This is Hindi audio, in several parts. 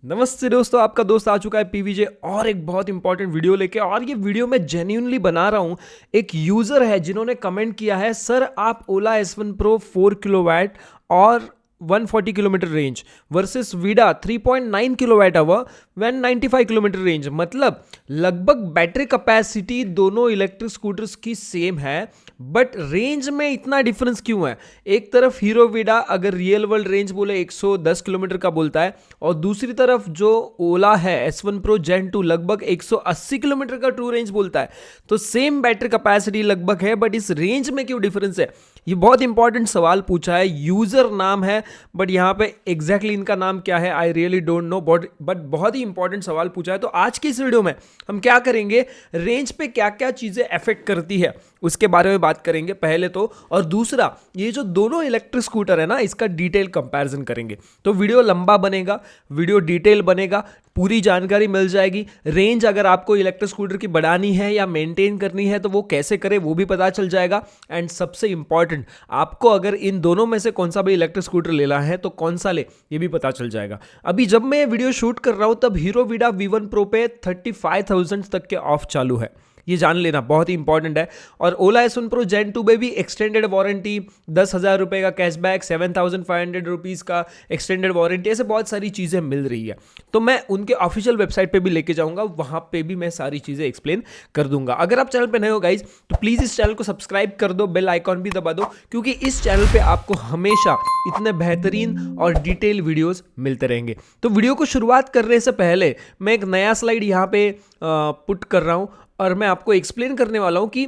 नमस्ते दोस्तों, आपका दोस्त आ चुका है पीवीजे और एक बहुत इंपॉर्टेंट वीडियो लेके। और ये वीडियो मैं जेन्युइनली बना रहा हूँ। एक यूज़र है जिन्होंने कमेंट किया है, सर आप ओला S1 Pro 4 किलोवाट और 140 kilometre range versus Vida 3.9 kilowatt hour 195 kilometre range. मतलब लगभग बैटरी कैपेसिटी दोनों इलेक्ट्रिक स्कूटर्स की सेम है, बट रेंज में इतना डिफरेंस क्यों है? एक तरफ हीरो वीडा अगर रियल वर्ल्ड रेंज बोले 110 किलोमीटर का बोलता है, और दूसरी तरफ जो ओला है S1 Pro Gen 2 लगभग 180 किलोमीटर का ट्रू रेंज बोलता है। तो सेम बैटरी कैपेसिटी लगभग है, बट इस रेंज में क्यों डिफरेंस है? ये बहुत इंपॉर्टेंट सवाल पूछा है। यूजर नाम है, बट यहाँ पे एग्जैक्टली इनका नाम क्या है I really don't know, but बहुत ही इंपॉर्टेंट सवाल पूछा है। तो आज की इस वीडियो में हम क्या करेंगे, रेंज पे क्या क्या चीजें अफेक्ट करती है उसके बारे में बात करेंगे पहले तो, और दूसरा ये जो दोनों इलेक्ट्रिक स्कूटर है ना, इसका डिटेल कंपैरिजन करेंगे। तो वीडियो लंबा बनेगा, वीडियो डिटेल बनेगा, पूरी जानकारी मिल जाएगी। रेंज अगर आपको इलेक्ट्रिक स्कूटर की बढ़ानी है या मेंटेन करनी है तो वो कैसे करें वो भी पता चल जाएगा। एंड सबसे इंपॉर्टेंट, आपको अगर इन दोनों में से कौन सा भी इलेक्ट्रिक स्कूटर लेना है तो कौन सा ले ये भी पता चल जाएगा। अभी जब मैं ये वीडियो शूट कर रहा हूं तब हीरो वीडा V1 Pro पे 35,000 तक के ऑफ चालू है, ये जान लेना बहुत ही इंपॉर्टेंट है। और ओला S1 Pro Gen 2 में भी एक्सटेंडेड वारंटी, 10,000 रुपये का कैशबैक, 7,500 रुपीज़ का एक्सटेंडेड वारंटी, ऐसे बहुत सारी चीज़ें मिल रही है। तो मैं उनके ऑफिशियल वेबसाइट पे भी लेके जाऊंगा, वहाँ पे भी मैं सारी चीज़ें एक्सप्लेन कर दूंगा। अगर आप चैनल पे नए हो गाइज तो प्लीज़ इस चैनल को सब्सक्राइब कर दो, बेल आइकॉन भी दबा दो, क्योंकि इस चैनल पे आपको हमेशा इतने बेहतरीन और डिटेल वीडियोस मिलते रहेंगे। तो वीडियो को शुरुआत करने से पहले मैं एक नया स्लाइड यहाँ पे पुट कर रहा हूँ और मैं आपको एक्सप्लेन करने वाला हूं कि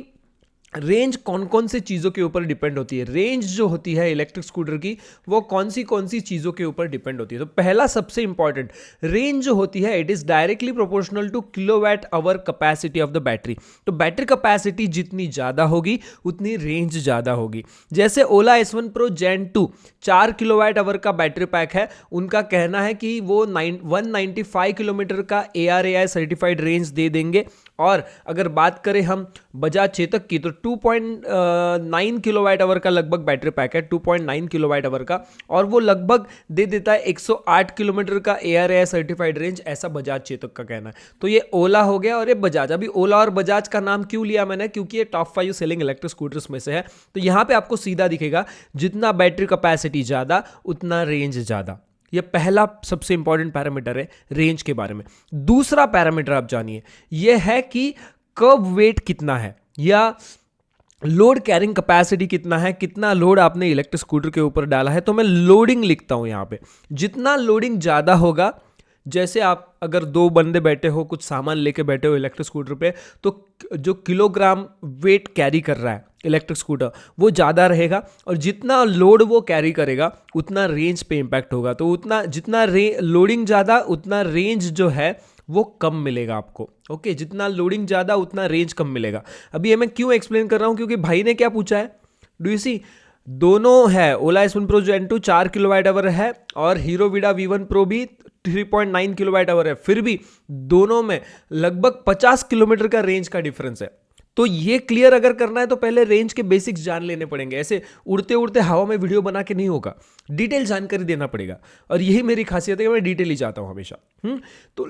रेंज कौन कौन सी चीज़ों के ऊपर डिपेंड होती है। रेंज जो होती है इलेक्ट्रिक स्कूटर की वो कौन सी चीज़ों के ऊपर डिपेंड होती है। तो पहला सबसे इंपॉर्टेंट, रेंज जो होती है it is directly proportional to kilowatt hour capacity of the battery. तो बैटरी कैपेसिटी जितनी ज़्यादा होगी उतनी रेंज ज़्यादा होगी। जैसे ओला S1 Pro Gen 2 4 kilowatt hour का बैटरी पैक है, उनका कहना है कि वो 195 किलोमीटर का ARAI सर्टिफाइड रेंज दे देंगे। और अगर बात करें हम बजाज चेतक की तो 2.9 किलोवाट आवर का लगभग बैटरी पैक है, 2.9 किलोवाट आवर का, और वो लगभग दे देता है 108 किलोमीटर का ARAI सर्टिफाइड रेंज, ऐसा बजाज चेतक का कहना है। तो ये ओला हो गया और ये बजाज। अभी ओला और बजाज का नाम क्यों लिया मैंने, क्योंकि ये टॉप 5 सेलिंग इलेक्ट्रिक स्कूटर्स में से है। तो यहाँ पे आपको सीधा दिखेगा जितना बैटरी कैपेसिटी ज़्यादा उतना रेंज ज़्यादा। यह पहला सबसे इंपॉर्टेंट पैरामीटर है रेंज के बारे में। दूसरा पैरामीटर आप जानिए, यह है कि कर्व वेट कितना है या लोड कैरिंग कैपेसिटी कितना है, कितना लोड आपने इलेक्ट्रिक स्कूटर के ऊपर डाला है। तो मैं लोडिंग लिखता हूं यहां पे। जितना लोडिंग ज़्यादा होगा, जैसे आप अगर 2 बंदे बैठे हो, कुछ सामान लेके बैठे हो इलेक्ट्रिक स्कूटर पे, तो जो किलोग्राम वेट कैरी कर रहा है इलेक्ट्रिक स्कूटर वो ज़्यादा रहेगा, और जितना लोड वो कैरी करेगा उतना रेंज पे इम्पैक्ट होगा। तो उतना जितना लोडिंग ज़्यादा उतना रेंज जो है वो कम मिलेगा आपको। ओके, जितना लोडिंग ज़्यादा उतना रेंज कम मिलेगा। अभी ये मैं क्यों एक्सप्लेन कर रहा हूँ, क्योंकि भाई ने क्या पूछा है, डू यू सी, दोनों है ओला S1 Pro Gen 2 4 kilowatt hour है और हीरो वीडा V1 Pro भी 3.9 किलोवाट आवर है, फिर भी दोनों में लगभग 50 किलोमीटर का रेंज का डिफरेंस है। तो ये क्लियर अगर करना है तो पहले रेंज के बेसिक्स जान लेने पड़ेंगे। ऐसे उड़ते उड़ते हवा में वीडियो बना के नहीं होगा, डिटेल जानकारी देना पड़ेगा, और यही मेरी खासियत है कि मैं डिटेल ही चाहता हूँ हमेशा। तो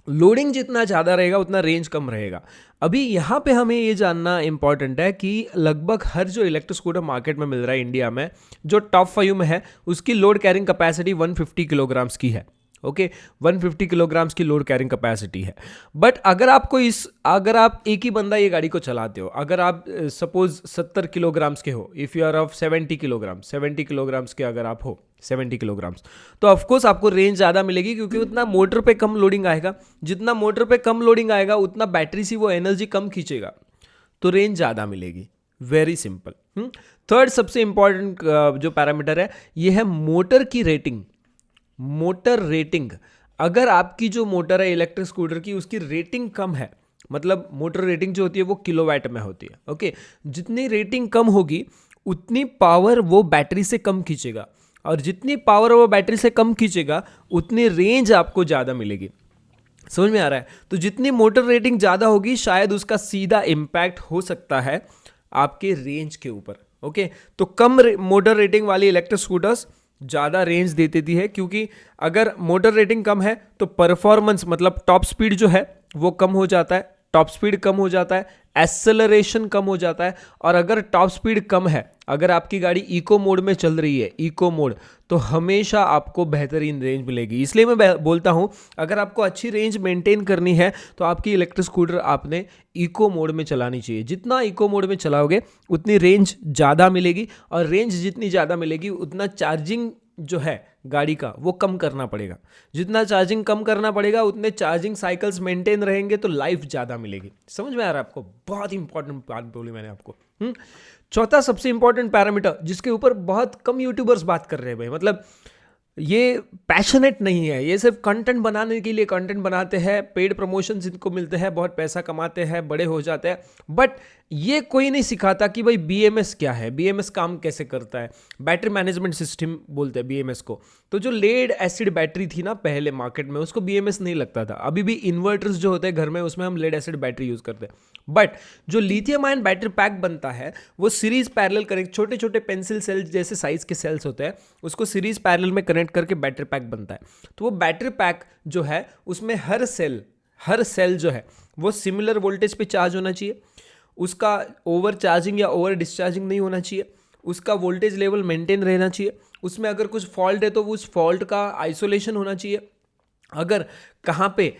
लोडिंग जितना ज़्यादा रहेगा उतना रेंज कम रहेगा। अभी यहाँ पे हमें ये जानना इंपॉर्टेंट है कि लगभग हर जो इलेक्ट्रिक स्कूटर मार्केट में मिल रहा है इंडिया में, जो टॉप 5 में है, उसकी लोड कैरिंग कैपेसिटी 150 किलोग्राम्स की है। ओके, 150 किलोग्राम्स की लोड कैरिंग कैपेसिटी है। बट अगर अगर आप एक ही बंदा ये गाड़ी को चलाते हो, अगर आप सपोज 70 किलोग्राम्स के हो, if you are of 70 kilograms के अगर आप हो 70 किलोग्राम्स, तो ऑफकोर्स आपको रेंज ज़्यादा मिलेगी, क्योंकि उतना मोटर पे कम लोडिंग आएगा। जितना मोटर पे कम लोडिंग आएगा उतना बैटरी से वो एनर्जी कम खींचेगा, तो रेंज ज़्यादा मिलेगी। Very simple. थर्ड सबसे इंपॉर्टेंट जो पैरामीटर है ये है मोटर की रेटिंग। मोटर रेटिंग, अगर आपकी जो मोटर है इलेक्ट्रिक स्कूटर की उसकी रेटिंग कम है, मतलब मोटर रेटिंग जो होती है वो किलोवाट में होती है। ओके, जितनी रेटिंग कम होगी उतनी पावर वो बैटरी से कम खींचेगा, और जितनी पावर वो बैटरी से कम खींचेगा उतनी रेंज आपको ज़्यादा मिलेगी। समझ में आ रहा है? तो जितनी मोटर रेटिंग ज़्यादा होगी शायद उसका सीधा इम्पैक्ट हो सकता है आपके रेंज के ऊपर। ओके, तो कम मोटर रेटिंग वाली इलेक्ट्रिक स्कूटर्स ज़्यादा रेंज दे देती है, क्योंकि अगर मोटर रेटिंग कम है तो परफॉर्मेंस मतलब टॉप स्पीड जो है वो कम हो जाता है, टॉप स्पीड कम हो जाता है, एक्सेलरेशन कम हो जाता है। और अगर टॉप स्पीड कम है, अगर आपकी गाड़ी इको मोड में चल रही है, इको मोड, तो हमेशा आपको बेहतरीन रेंज मिलेगी। इसलिए मैं बोलता हूं अगर आपको अच्छी रेंज मेंटेन करनी है तो आपकी इलेक्ट्रिक स्कूटर आपने इको मोड में चलानी चाहिए। जितना इको मोड में चलाओगे उतनी रेंज ज़्यादा मिलेगी, और रेंज जितनी ज़्यादा मिलेगी उतना चार्जिंग जो है गाड़ी का वो कम करना पड़ेगा। जितना चार्जिंग कम करना पड़ेगा उतने चार्जिंग साइकिल्स मेंटेन रहेंगे, तो लाइफ ज़्यादा मिलेगी। समझ में आ रहा है आपको? बहुत इंपॉर्टेंट बात बोली मैंने आपको। चौथा सबसे इंपॉर्टेंट पैरामीटर जिसके ऊपर बहुत कम यूट्यूबर्स बात कर रहे हैं भाई, मतलब ये पैशनेट नहीं है, ये सिर्फ कंटेंट बनाने के लिए कंटेंट बनाते हैं, पेड प्रमोशन इनको मिलते हैं, बहुत पैसा कमाते हैं, बड़े हो जाते हैं, बट ये कोई नहीं सिखाता कि भाई बीएमएस क्या है, बीएमएस काम कैसे करता है। बैटरी मैनेजमेंट सिस्टम बोलते हैं बीएमएस को। तो जो लेड एसिड बैटरी थी ना पहले मार्केट में, उसको बीएमएस नहीं लगता था। अभी भी इन्वर्टर्स जो होते हैं घर में उसमें हम लेड एसिड बैटरी यूज करते हैं, बट जो लिथियम आयन बैटरी पैक बनता है वो सीरीज पैरेलल कनेक्ट, छोटे छोटे पेंसिल सेल्स जैसे साइज के सेल्स होते हैं, उसको सीरीज पैरेलल में कनेक्ट करके बैटरी पैक बनता है। तो वो बैटरी पैक जो है उसमें हर सेल जो है वो सिमिलर वोल्टेज पे चार्ज होना चाहिए, उसका ओवर चार्जिंग या ओवर डिस्चार्जिंग नहीं होना चाहिए, उसका वोल्टेज लेवल मेंटेन रहना चाहिए, उसमें अगर कुछ फॉल्ट है तो उस फॉल्ट का आइसोलेशन होना चाहिए, अगर कहाँ पे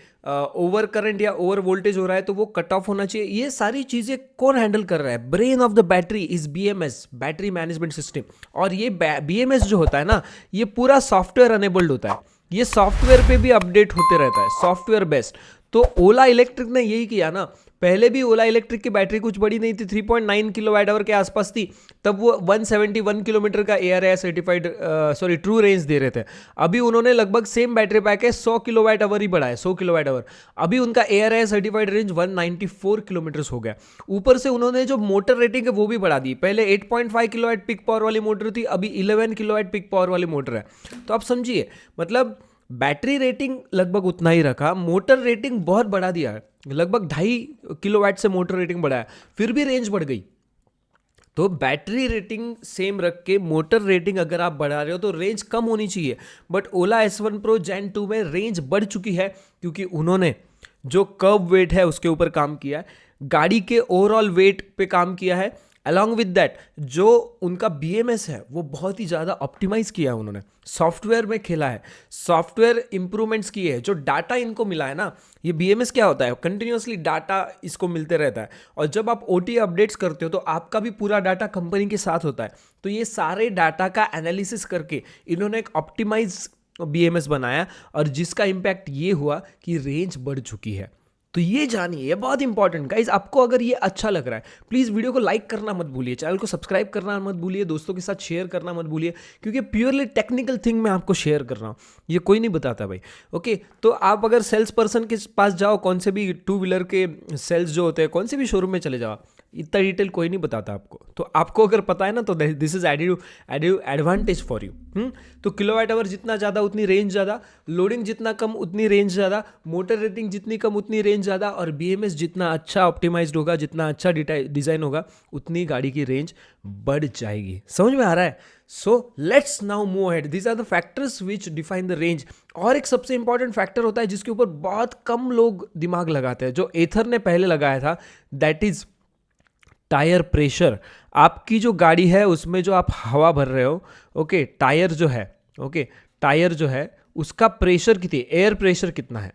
ओवर करंट या ओवर वोल्टेज हो रहा है तो वो कट ऑफ होना चाहिए। ये सारी चीज़ें कौन हैंडल कर रहा है? Brain of the battery is BMS, battery management system. और ये बीएमएस जो होता है ना, ये पूरा सॉफ्टवेयर अनेबल्ड होता है, ये सॉफ्टवेयर पे भी अपडेट होते रहता है, सॉफ्टवेयर बेस्ड। तो ओला इलेक्ट्रिक ने यही किया ना, पहले भी ओला इलेक्ट्रिक की बैटरी कुछ बड़ी नहीं थी, 3.9 किलोवाट आवर के आसपास थी, तब वो 171 किलोमीटर का ARAI सर्टिफाइड ट्रू रेंज दे रहे थे। अभी उन्होंने लगभग सेम बैटरी पैक है, 100 किलोवाट आवर ही बढ़ाया, 100 किलोवाट आवर। अभी उनका ARAI सर्टिफाइड रेंज 194 किलोमीटर हो गया। ऊपर से उन्होंने जो मोटर रेटिंग है वो भी बढ़ा दी, पहले 8.5 किलोवाट पिक पावर वाली मोटर थी, अभी 11 किलोवाट पिक पावर वाली मोटर है। तो आप समझिए, मतलब बैटरी रेटिंग लगभग उतना ही रखा, मोटर रेटिंग बहुत बढ़ा दिया है, लगभग 2.5 किलोवाट से मोटर रेटिंग बढ़ाया, फिर भी रेंज बढ़ गई। तो बैटरी रेटिंग सेम रख के मोटर रेटिंग अगर आप बढ़ा रहे हो तो रेंज कम होनी चाहिए। But Ola S1 Pro Gen 2 में रेंज बढ़ चुकी है, क्योंकि उन्होंने जो कर्व वेट है उसके ऊपर काम किया है, गाड़ी के ओवरऑल वेट पे काम किया है, अलॉन्ग विद दैट जो उनका बीएमएस है वो बहुत ही ज़्यादा ऑप्टिमाइज किया है उन्होंने, सॉफ्टवेयर में खेला है, सॉफ्टवेयर इंप्रूवमेंट्स किए हैं। जो डाटा इनको मिला है ना, ये बीएमएस क्या होता है, कंटिन्यूसली डाटा इसको मिलते रहता है, और जब आप ओटी अपडेट्स करते हो तो आपका भी पूरा डाटा कंपनी के साथ होता है। तो ये सारे डाटा का एनालिसिस करके इन्होंने एक ऑप्टिमाइज बीएमएस बनाया, और जिसका इम्पैक्ट ये हुआ कि रेंज बढ़ चुकी है। तो ये जानिए, ये बहुत इंपॉर्टेंट गाइज। आपको अगर ये अच्छा लग रहा है प्लीज़ वीडियो को लाइक करना मत भूलिए, चैनल को सब्सक्राइब करना मत भूलिए, दोस्तों के साथ शेयर करना मत भूलिए, क्योंकि प्योरली टेक्निकल थिंग मैं आपको शेयर कर रहा हूँ, ये कोई नहीं बताता भाई। ओके, तो आप अगर सेल्स पर्सन के पास जाओ, कौन से भी टू व्हीलर के सेल्स जो होते हैं, कौन से भी शोरूम में चले जाओ, इतना डिटेल कोई नहीं बताता आपको। तो आपको अगर पता है ना, तो this is advantage for you. तो किलोवाट आवर जितना ज़्यादा उतनी रेंज ज़्यादा, लोडिंग जितना कम उतनी रेंज ज़्यादा, मोटर रेटिंग जितनी कम उतनी रेंज ज़्यादा, और बीएमएस जितना अच्छा ऑप्टिमाइज्ड होगा, जितना अच्छा डिज़ाइन होगा, उतनी गाड़ी की रेंज बढ़ जाएगी। समझ में आ रहा है? So let's now move ahead, these are the factors which define the range. और एक सबसे इंपॉर्टेंट फैक्टर होता है जिसके ऊपर बहुत कम लोग दिमाग लगाते हैं, जो एथर ने पहले लगाया था, दैट इज टायर प्रेशर। आपकी जो गाड़ी है उसमें जो आप हवा भर रहे हो, ओके, टायर जो है उसका प्रेशर कितनी, एयर प्रेशर कितना है,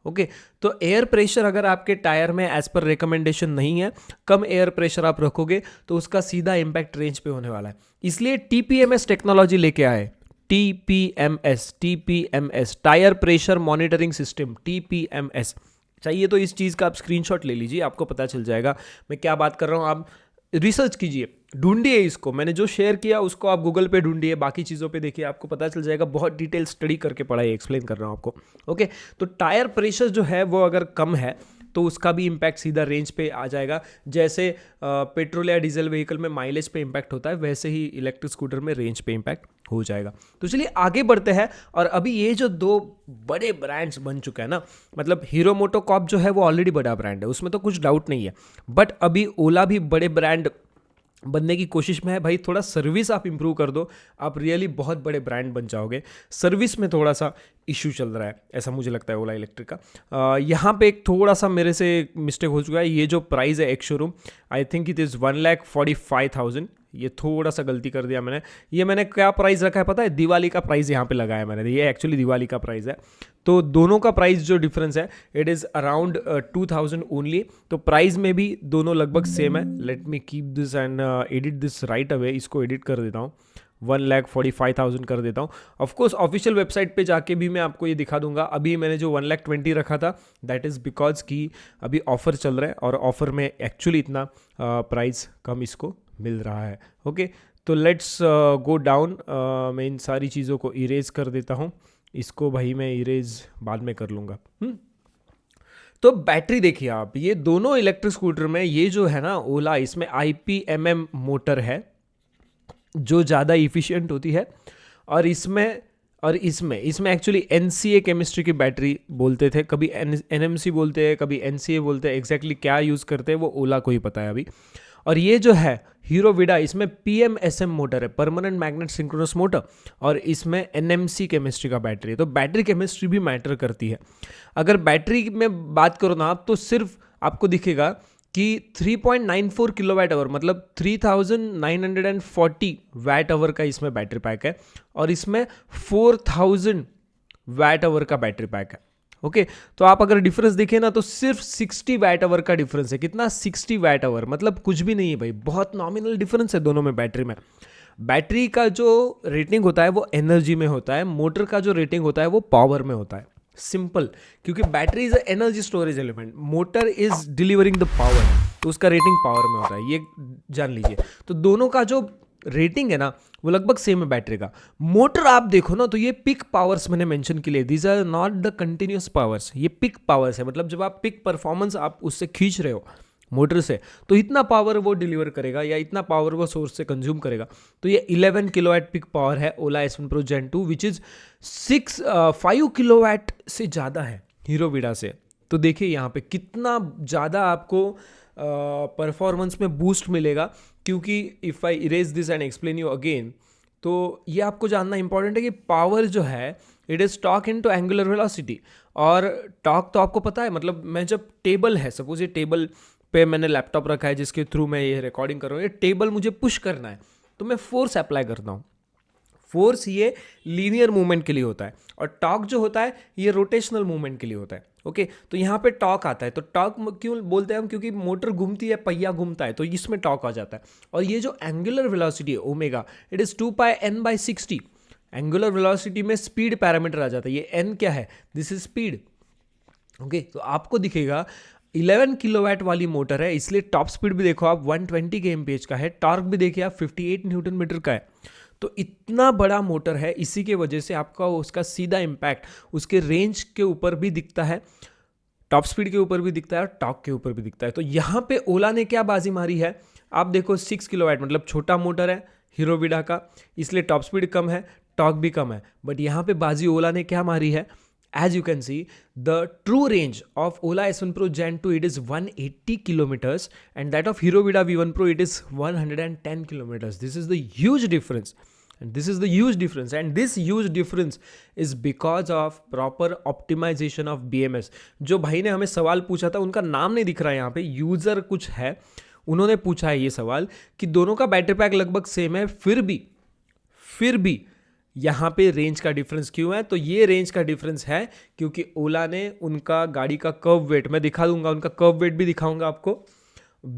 ओके। तो एयर प्रेशर अगर आपके टायर में एज पर रिकमेंडेशन नहीं है, कम एयर प्रेशर आप रखोगे तो उसका सीधा इम्पैक्ट रेंज पे होने वाला है। इसलिए TPMS टेक्नोलॉजी लेके आए, TPMS tyre pressure monitoring system, TPMS। चाहिए तो इस चीज़ का आप स्क्रीनशॉट ले लीजिए, आपको पता चल जाएगा मैं क्या बात कर रहा हूँ। आप रिसर्च कीजिए, ढूंढिए इसको, मैंने जो शेयर किया उसको आप गूगल पे ढूंढिए, बाकी चीज़ों पे देखिए, आपको पता चल जाएगा। बहुत डिटेल स्टडी करके पढ़ाई एक्सप्लेन कर रहा हूँ आपको, ओके। तो टायर प्रेशर जो है वो अगर कम है तो उसका भी इम्पैक्ट सीधा रेंज पे आ जाएगा। जैसे पेट्रोल या डीजल व्हीकल में माइलेज पे इम्पैक्ट होता है, वैसे ही इलेक्ट्रिक स्कूटर में रेंज पे इम्पैक्ट हो जाएगा। तो चलिए आगे बढ़ते हैं। और अभी ये जो दो बड़े ब्रांड्स बन चुके हैं ना, मतलब हीरो मोटोकॉर्प जो है वो ऑलरेडी बड़ा ब्रांड है, उसमें तो कुछ डाउट नहीं है, बट अभी ओला भी बड़े ब्रांड बनने की कोशिश में है भाई। थोड़ा सर्विस आप इंप्रूव कर दो, आप रियली बहुत बड़े ब्रांड बन जाओगे। सर्विस में थोड़ा सा इशू चल रहा है, ऐसा मुझे लगता है ओला इलेक्ट्रिक का। यहाँ पे एक थोड़ा सा मेरे से मिस्टेक हो चुका है। ये जो प्राइस है एक showroom, I think it is 1,45,000। ये थोड़ा सा गलती कर दिया मैंने। ये मैंने क्या प्राइस रखा है पता है? दिवाली का प्राइस यहाँ पे लगाया मैंने, ये एक्चुअली दिवाली का प्राइस है। तो दोनों का प्राइस जो डिफरेंस है इट इज़ अराउंड 2,000 ओनली। तो प्राइस में भी दोनों लगभग सेम है। Let me keep this and edit this right away. इसको एडिट कर देता हूँ, 1,45,000 कर देता हूँ। ऑफकोर्स ऑफिशियल वेबसाइट पे जाके भी मैं आपको ये दिखा दूंगा। अभी मैंने जो 1,20,000 रखा था दैट इज़ बिकॉज कि अभी ऑफर चल रहा है और ऑफर में एक्चुअली इतना प्राइस कम इसको मिल रहा है। ओके, तो लेट्स गो डाउन। मैं इन सारी चीज़ों को इरेज कर देता हूँ। इसको भाई मैं इरेज बाद में कर लूँगा। तो बैटरी देखिए आप, ये दोनों इलेक्ट्रिक स्कूटर में ये जो है ना ओला, इसमें IPMM मोटर है जो ज़्यादा इफ़िशियंट होती है। और इसमें एक्चुअली NCA केमिस्ट्री की बैटरी बोलते थे, कभी NMC बोलते हैं, कभी NCA बोलते हैं। एग्जैक्टली क्या यूज़ करते हैं वो ओला को ही पता है अभी। और ये जो है हीरो विडा, इसमें PMSM मोटर है, परमानेंट मैग्नेट सिंक्रोनस मोटर, और इसमें NMC केमिस्ट्री का बैटरी है। तो बैटरी केमिस्ट्री भी मैटर करती है। अगर बैटरी में बात करो ना आप, तो सिर्फ आपको दिखेगा कि 3.94 किलोवाट आवर, मतलब 3,940 वैट आवर का इसमें बैटरी पैक है, और इसमें 4,000 वैट आवर का बैटरी पैक है। ओके, तो आप अगर डिफरेंस देखें ना तो सिर्फ 60 वैट आवर का डिफरेंस है। कितना? 60 वैट आवर, मतलब कुछ भी नहीं है भाई, बहुत नॉमिनल डिफरेंस है दोनों में बैटरी में। बैटरी का जो रेटिंग होता है वो एनर्जी में होता है, मोटर का जो रेटिंग होता है वो पावर में होता है। सिंपल, क्योंकि battery is energy storage element, motor is delivering the power, तो उसका रेटिंग पावर में होता है, ये जान लीजिए। तो दोनों का जो रेटिंग है ना वो लगभग सेम है बैटरी का। मोटर आप देखो ना तो ये पिक पावर्स मैंने मेंशन के लिए, these are not the continuous powers, ये पिक पावर्स है। मतलब जब आप पिक परफॉर्मेंस आप उससे खींच रहे हो मोटर से, तो इतना पावर वो डिलीवर करेगा या इतना पावर वो सोर्स से कंज्यूम करेगा। तो ये 11 किलोवाट पिक पावर है ओला S1 Pro Gen 2, which is 5 kilowatt से ज़्यादा है हीरो विडा से। तो देखिए यहाँ पे कितना ज़्यादा आपको परफॉर्मेंस में बूस्ट मिलेगा। क्योंकि if I erase this and explain you again, तो ये आपको जानना इंपॉर्टेंट है कि पावर जो है it is torque into angular velocity. और टॉर्क तो आपको पता है, मतलब मैं जब टेबल है, सपोज ये टेबल पे मैंने लैपटॉप रखा है जिसके थ्रू मैं ये रिकॉर्डिंग कर रहा हूँ, ये टेबल मुझे पुश करना है तो मैं फोर्स अप्लाई करता हूँ। फोर्स ये लीनियर मूवमेंट के लिए होता है, और टॉर्क जो होता है ये रोटेशनल मूवमेंट के लिए होता है। ओके, तो यहाँ पे टॉर्क आता है। तो टॉर्क क्यों बोलते हैं हम? क्योंकि मोटर घूमती है, पहिया घूमता है, तो इसमें टॉर्क आ जाता है। और ये जो एंगुलर वेलोसिटी है omega, it is 2πn/60। Angular velocity में स्पीड पैरामीटर आ जाता है। ये n क्या है? This is speed. ओके, तो आपको दिखेगा 11 किलोवाट वाली मोटर है, इसलिए टॉप स्पीड भी देखो आप 120 kmph का है, टॉर्क भी देखिए आप 58 न्यूटन मीटर का है। तो इतना बड़ा मोटर है, इसी के वजह से आपका उसका सीधा इम्पैक्ट उसके रेंज के ऊपर भी दिखता है, टॉप स्पीड के ऊपर भी दिखता है, और टॉर्क के ऊपर भी दिखता है। तो यहाँ पे ओला ने क्या बाजी मारी है, आप देखो 6 किलोवाट, मतलब छोटा मोटर है हीरो विडा का, इसलिए टॉप स्पीड कम है, टॉर्क भी कम है। बट यहाँ पे बाजी ओला ने क्या मारी है? As you can see, the true range of Ola S1 Pro Gen 2 it is 180 kilometers, and that of Hero Vida V1 Pro it is 110 kilometers. This is the huge difference, and this is the huge difference, and this huge difference is because of proper optimization of BMS. जो भाई ने हमें सवाल पूछा था, उनका नाम नहीं दिख रहा है यहाँ पे, यूजर कुछ है, उन्होंने पूछा है ये सवाल कि दोनों का बैटरी पैक लगभग सेम है, फिर भी यहाँ पे रेंज का डिफरेंस क्यों है? तो ये रेंज का डिफरेंस है क्योंकि ओला ने उनका गाड़ी का कर्व वेट, मैं दिखा दूंगा, उनका कर्व वेट भी दिखाऊंगा आपको,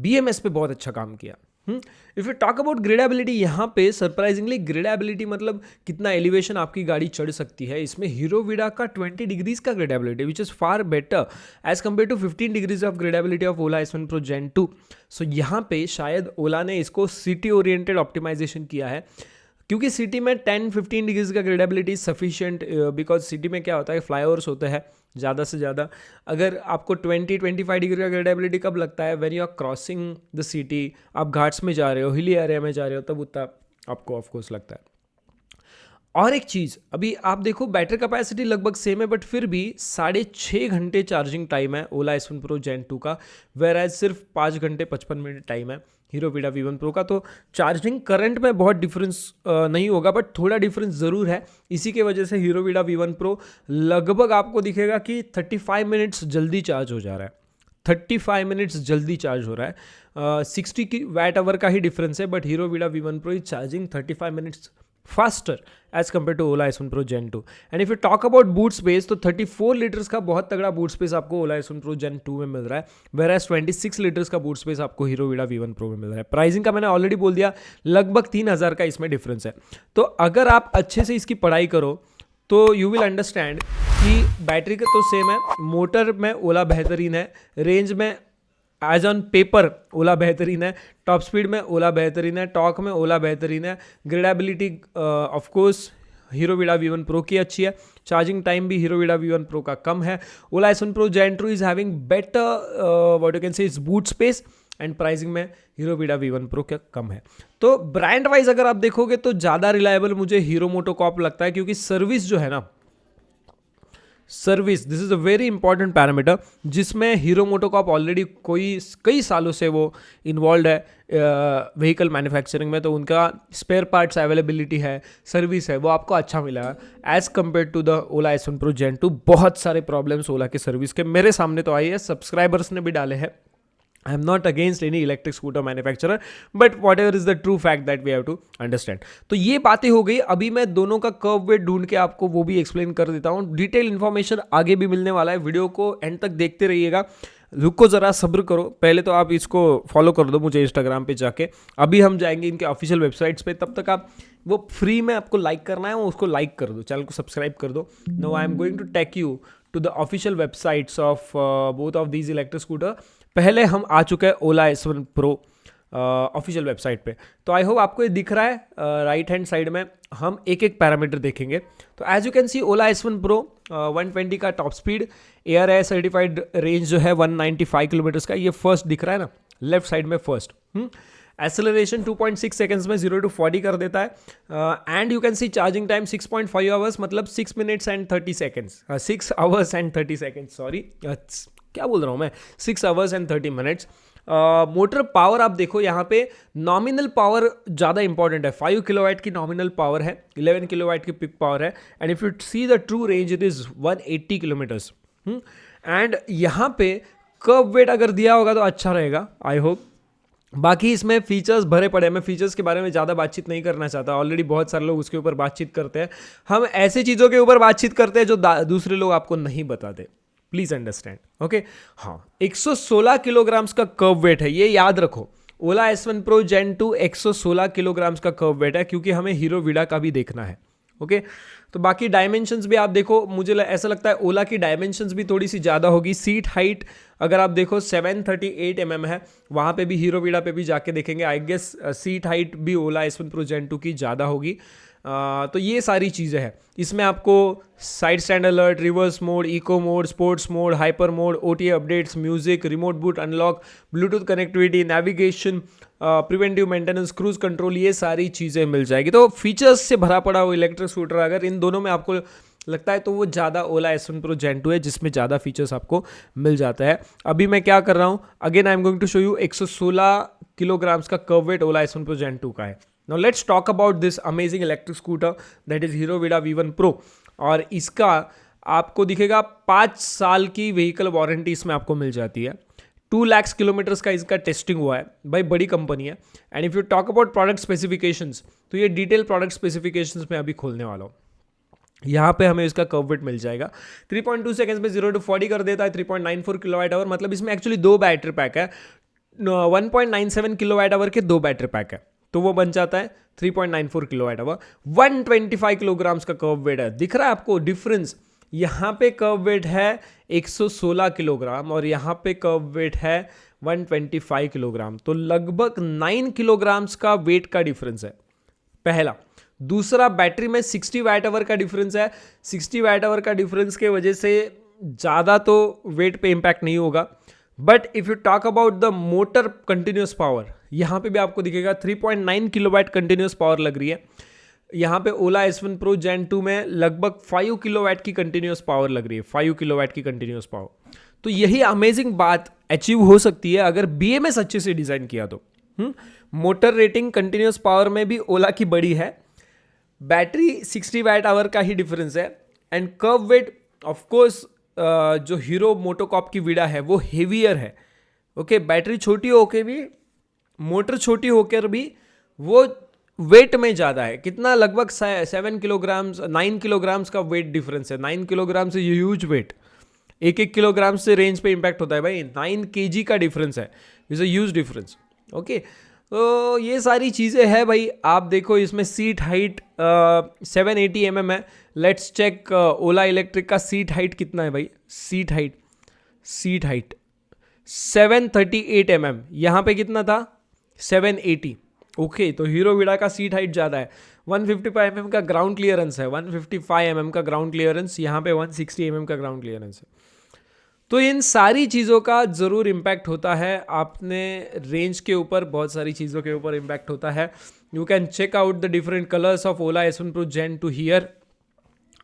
BMS पे बहुत अच्छा काम किया। If you talk about gradability, यहाँ पे सरप्राइजिंगली ग्रेडेबिलिटी मतलब कितना एलिवेशन आपकी गाड़ी चढ़ सकती है, इसमें हीरो विडा का 20 डिग्रीज का gradeability, which is far better as compare to 15 degrees of gradeability of Ola S1 Pro Gen 2। So यहाँ पे शायद ओला ने इसको सिटी ओरिएंटेड ऑप्टिमाइजेशन किया है, क्योंकि सिटी में 10-15 डिग्रीज का ग्रेडेबिलिटी सफिशिएंट, बिकॉज सिटी में क्या होता है, फ्लाईओवर्स होते हैं ज़्यादा से ज़्यादा। अगर आपको 20-25 डिग्री का ग्रेडेबिलिटी कब लगता है? When you are crossing the city, आप घाट्स में जा रहे हो, हिली एरिया में जा रहे हो, तब उतना आपको ऑफकोर्स लगता है। और एक चीज़, अभी आप देखो बैटरी कैपेसिटी लगभग सेम है, बट फिर भी 6.5 घंटे चार्जिंग टाइम है ओला S1 Pro Gen 2 का, वेर एज सिर्फ 5 घंटे 55 मिनट टाइम है हीरो वीडा V1 Pro का। तो चार्जिंग करंट में बहुत डिफरेंस नहीं होगा, बट थोड़ा डिफरेंस ज़रूर है। इसी के वजह से हीरो वीडा V1 Pro लगभग आपको दिखेगा कि 35 मिनट्स जल्दी चार्ज हो जा रहा है, 35 मिनट्स जल्दी चार्ज हो रहा है। 60 की वैट आवर का ही डिफरेंस है, but Hero Vida V1 Pro is charging 35 minutes faster as compare to Ola S1 Pro Gen 2। And if you talk about boot space, तो 34 लीटर्स का बहुत तगड़ा बूट स्पेस आपको ओला S1 Pro Gen 2 में मिल रहा है, वेर एज 26 लीटर्स का बूट स्पेस आपको हीरो वीडा V1 Pro में मिल रहा है। प्राइसिंग का मैंने ऑलरेडी बोल दिया, लगभग 3000 का इसमें डिफरेंस है। तो अगर आप अच्छे से इसकी पढ़ाई करो तो यू विल अंडरस्टैंड कि बैटरी का तो सेम है, मोटर में ओला बेहतरीन है, रेंज में एज ऑन पेपर ओला बेहतरीन है, टॉप स्पीड में ओला बेहतरीन है, टॉर्क में ओला बेहतरीन है, gradability of course hero Vida V1 Pro की अच्छी है, चार्जिंग टाइम भी हीरो वीडा V1 Pro का कम है। ओला S1 Pro Gen 2 is having better what you can say is boot space, and pricing में हीरो वीडा V1 Pro का कम है। तो ब्रांड वाइज अगर आप देखोगे तो ज़्यादा रिलायबल मुझे हीरो मोटोकॉर्प लगता है, क्योंकि सर्विस जो है ना, service this is a very important parameter, जिसमें हीरो मोटोकॉर्प ऑलरेडी कई सालों से वो इन्वॉल्व है व्हीकल मैन्युफैक्चरिंग में, तो उनका स्पेयर पार्ट्स अवेलेबिलिटी है, सर्विस है, वो आपको अच्छा मिला है as compare to the Ola S1 Pro Gen 2। बहुत सारे प्रॉब्लम्स ओला के सर्विस के मेरे सामने तो आई है, सब्सक्राइबर्स ने भी डाले हैं। I am not against any electric scooter manufacturer, but whatever is the true fact that we have to understand. तो ये बातें हो गई। अभी मैं दोनों का कर्व वेट ढूंढ के आपको वो भी एक्सप्लेन कर देता हूँ। डिटेल इन्फॉर्मेशन आगे भी मिलने वाला है, वीडियो को एंड तक देखते रहिएगा। रुको ज़रा, सब्र करो, पहले तो आप इसको फॉलो कर दो मुझे इंस्टाग्राम पे जाके। अभी हम जाएंगे इनके ऑफिशियल वेबसाइट्स पे, तब तक आप वो फ्री में आपको लाइक करना है, वो उसको लाइक कर दो, चैनल को सब्सक्राइब कर दो। No, I am going to take you to the official websites of both of these electric scooter. पहले हम आ चुके हैं ओला S1 Pro ऑफिशियल वेबसाइट पे, तो आई होप आपको ये दिख रहा है राइट हैंड साइड में। हम एक एक पैरामीटर देखेंगे। तो as you can see Ola S1 Pro 120 का top speed, ARAI certified range जो है 195 किलोमीटर्स का, ये फर्स्ट दिख रहा है ना लेफ्ट साइड में फर्स्ट। एक्सेलरेशन 2.6 सेकेंड्स में 0 to 40 कर देता है। And you can see charging time 6.5 hours, मतलब 6 minutes and 30 seconds, 6 hours and 30 seconds, sorry क्या बोल रहा हूँ मैं, 6 hours and 30 minutes. Motor power आप देखो यहाँ पे, नॉमिनल पावर ज़्यादा इंपॉर्टेंट है, 5 किलोवाट की नॉमिनल पावर है, 11 किलोवाट की पिक पावर है, and if you see the true range it is 180 kilometres. And यहाँ पे कर्व वेट अगर दिया होगा तो अच्छा रहेगा, आई होप। बाकी इसमें फीचर्स भरे पड़े हैं, मैं फीचर्स के बारे में ज़्यादा बातचीत नहीं करना चाहता, ऑलरेडी बहुत सारे लोग उसके ऊपर बातचीत करते हैं। हम ऐसे चीज़ों के ऊपर बातचीत करते हैं जो दूसरे लोग आपको नहीं बताते, प्लीज अंडरस्टैंड, ओके। हाँ, 116 किलोग्राम्स का कर्व वेट है, ये याद रखो। ओला S1 Pro Gen 2 116 किलोग्राम्स का कर्व वेट है, क्योंकि हमें हीरो वीडा का भी देखना है, ओके। तो बाकी डायमेंशंस भी आप देखो, मुझे ऐसा लगता है ओला की डायमेंशंस भी थोड़ी सी ज़्यादा होगी। सीट हाइट अगर आप देखो 738 mm है, वहाँ पे भी हीरो वीडा पे भी जाके देखेंगे, आई गेस सीट हाइट भी ओला S1 Pro Gen 2 की ज़्यादा होगी। तो ये सारी चीज़ें हैं। इसमें आपको side stand alert, reverse mode, eco mode, sports mode, hyper mode, OTA updates, music, remote boot unlock, Bluetooth connectivity, navigation, preventive maintenance, cruise control, ये सारी चीज़ें मिल जाएगी। तो फीचर्स से भरा पड़ा वो इलेक्ट्रिक स्कूटर अगर इन दोनों में आपको लगता है तो वो ज़्यादा ओला S1 Pro Gen 2 है, जिसमें ज़्यादा फीचर्स आपको मिल जाता है। अभी मैं क्या कर रहा हूँ, again I am going to show you 116 kilograms का kerb weight Ola S1 Pro Gen 2 का है। Now let's talk about this amazing electric scooter that is Hero Vida V1 Pro। और इसका आपको दिखेगा 5 साल की व्हीकल वारंटी इसमें आपको मिल जाती है। 2 लाख किलोमीटर्स का इसका टेस्टिंग हुआ है, भाई बड़ी कंपनी है। And if you talk about product specifications, तो ये डिटेल प्रोडक्ट स्पेसिफिकेशंस में अभी खोलने वाला हूँ। यहाँ पे हमें इसका कर्व वेट मिल जाएगा, 3.2 सेकेंड्स में 0 to 40 कर देता है, 3.94 किलोवाट आवर, मतलब इसमें एक्चुअली 2 बैटरी पैक है, 1.97 किलोवाट आवर के 2 बैटरी पैक है, तो वो बन जाता है 3.94 किलोवाट आवर। 125 किलोग्राम्स का कर्व वेट है, दिख रहा है आपको डिफरेंस। यहाँ पे कर्व वेट है 116 किलोग्राम और यहाँ पे कर्व वेट है 125 किलोग्राम, तो लगभग 9 किलोग्राम्स का वेट का डिफरेंस है, पहला। दूसरा, बैटरी में 60 वाट आवर का डिफरेंस है। 60 वाट आवर का डिफरेंस के वजह से ज़्यादा तो वेट पे इम्पैक्ट नहीं होगा, but if you talk about the motor continuous power, यहाँ पे भी आपको दिखेगा 3.9 किलोवाट कंटिन्यूस पावर लग रही है। यहाँ पे ओला S1 Pro Gen 2 में लगभग 5 किलोवाट की कंटिन्यूस पावर लग रही है, 5 किलोवाट की कंटिन्यूस पावर। तो यही अमेजिंग बात अचीव हो सकती है अगर BMS अच्छे से डिज़ाइन किया तो। मोटर रेटिंग कंटिन्यूस पावर में भी ओला की बड़ी है, बैटरी 60 वाट आवर का ही डिफरेंस है, एंड कर्व वेट ऑफकोर्स जो हीरो मोटोकॉप की विडा है वो हेवियर है। ओके, बैटरी छोटी होकर भी, मोटर छोटी होकर भी वो वेट में ज़्यादा है। कितना, लगभग 7 किलोग्राम्स 9 किलोग्राम्स का वेट डिफरेंस है। 9 किलोग्राम से ह्यूज वेट, 1 किलोग्राम से रेंज पे इम्पैक्ट होता है भाई। 9 kg का डिफरेंस है, is a huge difference. Okay, तो ये सारी चीज़ें हैं भाई। आप देखो इसमें सीट हाइट 780 mm है। लेट्स चेक ओला इलेक्ट्रिक का सीट हाइट कितना है भाई। सीट हाइट 738 mm, यहाँ पे कितना था 780। ओके, तो हीरो विडा का सीट हाइट ज़्यादा है। 155 mm का ग्राउंड क्लियरेंस है, 155 mm का ग्राउंड क्लियरेंस, यहाँ पे 160 mm का ग्राउंड क्लियरेंस है। तो इन सारी चीज़ों का ज़रूर इम्पैक्ट होता है, आपने रेंज के ऊपर, बहुत सारी चीज़ों के ऊपर इम्पैक्ट होता है। You can check out the different colours of Ola S1 Pro Gen 2 here.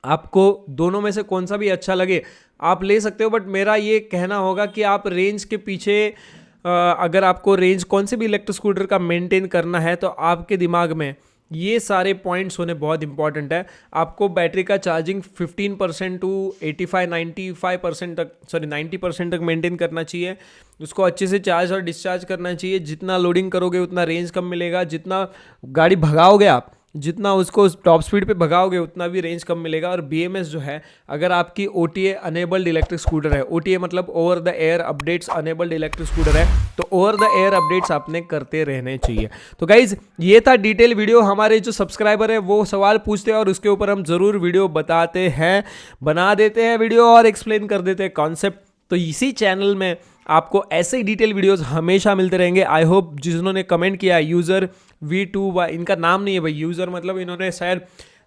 आपको दोनों में से कौन सा भी अच्छा लगे आप ले सकते हो, बट मेरा ये कहना होगा कि आप रेंज के पीछे अगर आपको रेंज कौन से भी इलेक्ट्रिक स्कूटर का मेंटेन करना है तो आपके दिमाग में ये सारे पॉइंट्स होने बहुत इंपॉर्टेंट है। आपको बैटरी का चार्जिंग 15% टू 85-95% तक, 90% तक मेंटेन करना चाहिए। उसको अच्छे से चार्ज और डिस्चार्ज करना चाहिए। जितना लोडिंग करोगे उतना रेंज कम मिलेगा, जितना गाड़ी भगाओगे आप, जितना उसको टॉप स्पीड पे भगाओगे उतना भी रेंज कम मिलेगा। और BMS जो है, अगर आपकी OTA अनेबल्ड इलेक्ट्रिक स्कूटर है, OTA मतलब over the air updates enabled electric scooter है, तो ओवर द एयर अपडेट्स आपने करते रहने चाहिए। तो गाइज ये था डिटेल वीडियो। हमारे जो सब्सक्राइबर है वो सवाल पूछते हैं और उसके ऊपर हम ज़रूर वीडियो बताते हैं, बना देते हैं वीडियो और एक्सप्लेन कर देते हैं कॉन्सेप्ट। तो इसी चैनल में आपको ऐसे ही डिटेल वीडियोस हमेशा मिलते रहेंगे। आई होप जिन्होंने कमेंट किया यूज़र V2, इनका नाम नहीं है भाई, यूज़र मतलब इन्होंने शायद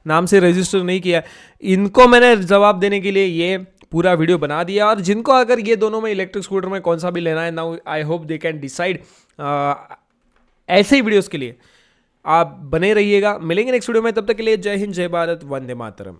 नाम से रजिस्टर नहीं किया, इनको मैंने जवाब देने के लिए ये पूरा वीडियो बना दिया। और जिनको अगर ये दोनों में इलेक्ट्रिक स्कूटर में कौन सा भी लेना है, now I hope they can decide. ऐसे ही वीडियोस के लिए आप बने रहिएगा। मिलेंगे नेक्स्ट वीडियो में, तब तक के लिए जय हिंद, जय भारत, वंदे मातरम।